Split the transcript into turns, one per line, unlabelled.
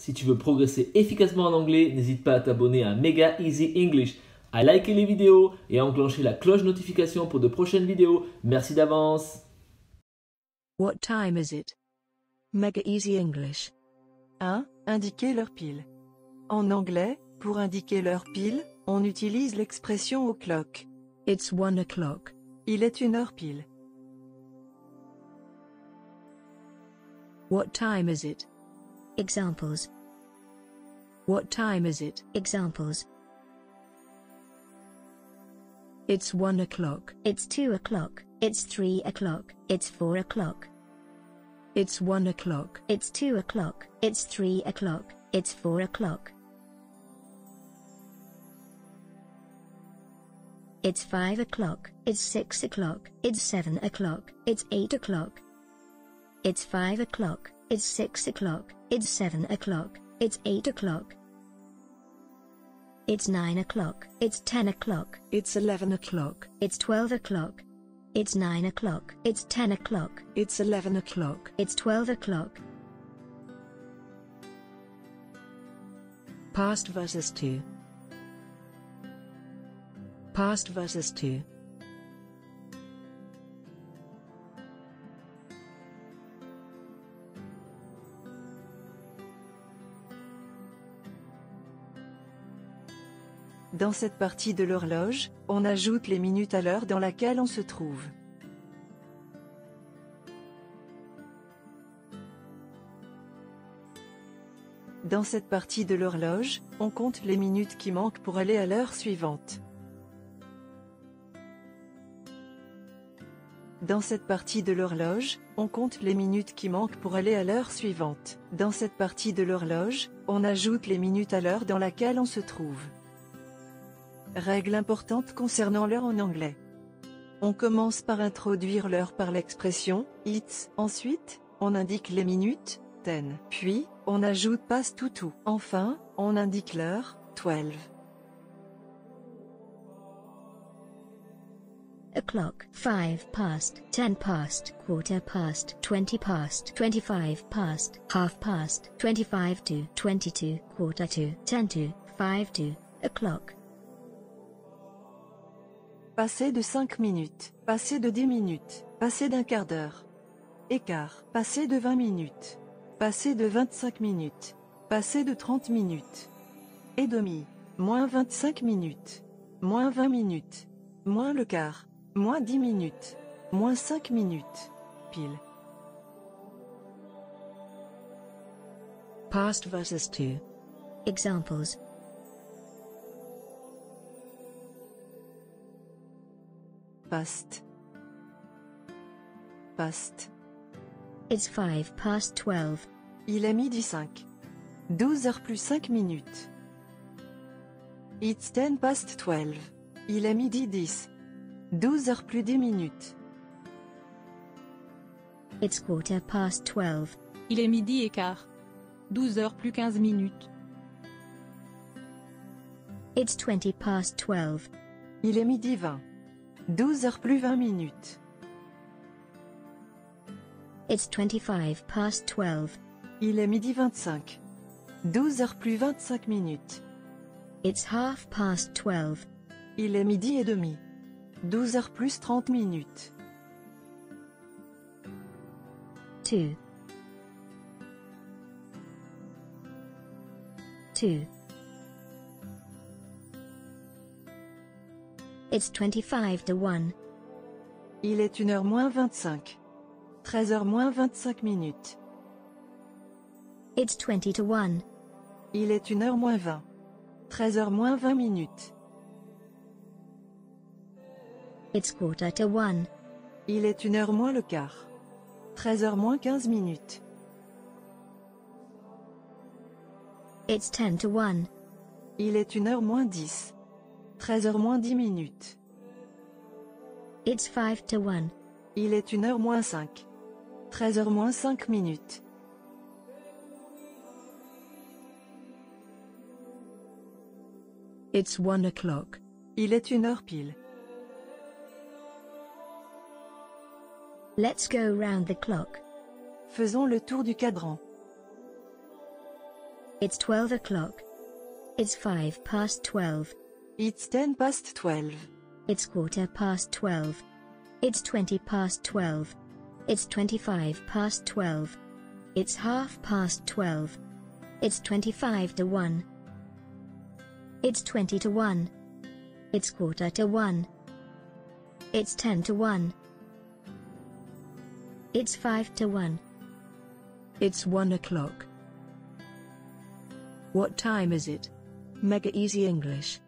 Si tu veux progresser efficacement en anglais, n'hésite pas à t'abonner à Mega Easy English, à liker les vidéos et à enclencher la cloche notification pour de prochaines vidéos. Merci d'avance.
What time is it? Mega Easy English.
1. Indiquer l'heure pile. En anglais, pour indiquer l'heure pile, on utilise l'expression o'clock.
It's 1 o'clock.
Il est 1 heure pile.
What time is it?
Examples.
What time is it?
Examples.
It's 1 o'clock.
It's 2 o'clock. It's 3 o'clock. It's 4 o'clock.
It's 1 o'clock.
It's 2 o'clock. It's 3 o'clock. It's 4 o'clock. It's 5 o'clock. It's 6 o'clock. It's 7 o'clock. It's 8 o'clock. It's 5 o'clock. It's 6 o'clock. It's 7 o'clock. It's 8 o'clock. It's 9 o'clock. It's 10 o'clock.
It's 11 o'clock.
It's 12 o'clock. It's 9 o'clock. It's 10 o'clock.
It's 11 o'clock.
It's 12 o'clock.
Past versus 2. Past versus 2.
Dans cette partie de l'horloge, on ajoute les minutes à l'heure dans laquelle on se trouve. Dans cette partie de l'horloge, on compte les minutes qui manquent pour aller à l'heure suivante. Dans cette partie de l'horloge, on compte les minutes qui manquent pour aller à l'heure suivante. Dans cette partie de l'horloge, on ajoute les minutes à l'heure dans laquelle on se trouve. Règle importante concernant l'heure en anglais. On commence par introduire l'heure par l'expression « it's ». Ensuite, on indique les minutes « 10 ». Puis, on ajoute past to to. Enfin, on indique l'heure « 12 ».
O'clock, 5 past, 10 past, quarter past, 20 past, 25 past, half past, 25 to, 22, quarter to, 10 to, 5 to, o'clock.
Passer de 5 minutes, passer de 10 minutes, passer d'un quart d'heure. Écart, passer de 20 minutes, passer de 25 minutes, passer de 30 minutes. Et demi, moins 25 minutes, moins 20 minutes, moins le quart. Moins 10 minutes. Moins 5 minutes. Pile.
Past versus 2.
Examples.
Past. Past.
It's 5 past 12.
Il est midi 5. 12 heures plus 5 minutes. It's 10 past 12. Il est midi 10. 12 heures plus 10 minutes.
It's quarter past 12.
Il est midi et quart. 12 heures plus 15 minutes.
It's 20 past 12.
Il est midi 20. 12 heures plus 20 minutes.
It's 25 past 12.
Il est midi 25. 12 heures plus 25 minutes.
It's half past 12.
Il est midi et demi. 12 heures plus 30 minutes.
2. 2. It's 25 to 1.
Il est 1h moins 25. 13h moins 25 minutes.
It's 20 to 1.
Il est 1h moins 20. 13h moins 20 minutes.
It's quarter to 1.
Il est 1h moins le quart. 13h moins 15 minutes.
It's 10 to 1.
Il est 1h moins 10. 13h moins 10 minutes.
It's 5 to 1.
Il est 1h moins 5. 13h moins 5 minutes.
It's 1 o'clock.
Il est 1h pile.
Let's go round the clock.
Faisons le tour du cadran.
It's 12 o'clock. It's 5 past 12.
It's 10 past 12.
It's quarter past 12. It's 20 past 12. It's 25 past 12. It's half past 12. It's 25 to 1. It's 20 to 1. It's quarter to 1. It's 10 to 1. It's 5 to 1.
It's 1 o'clock. What time is it? Mega Easy English.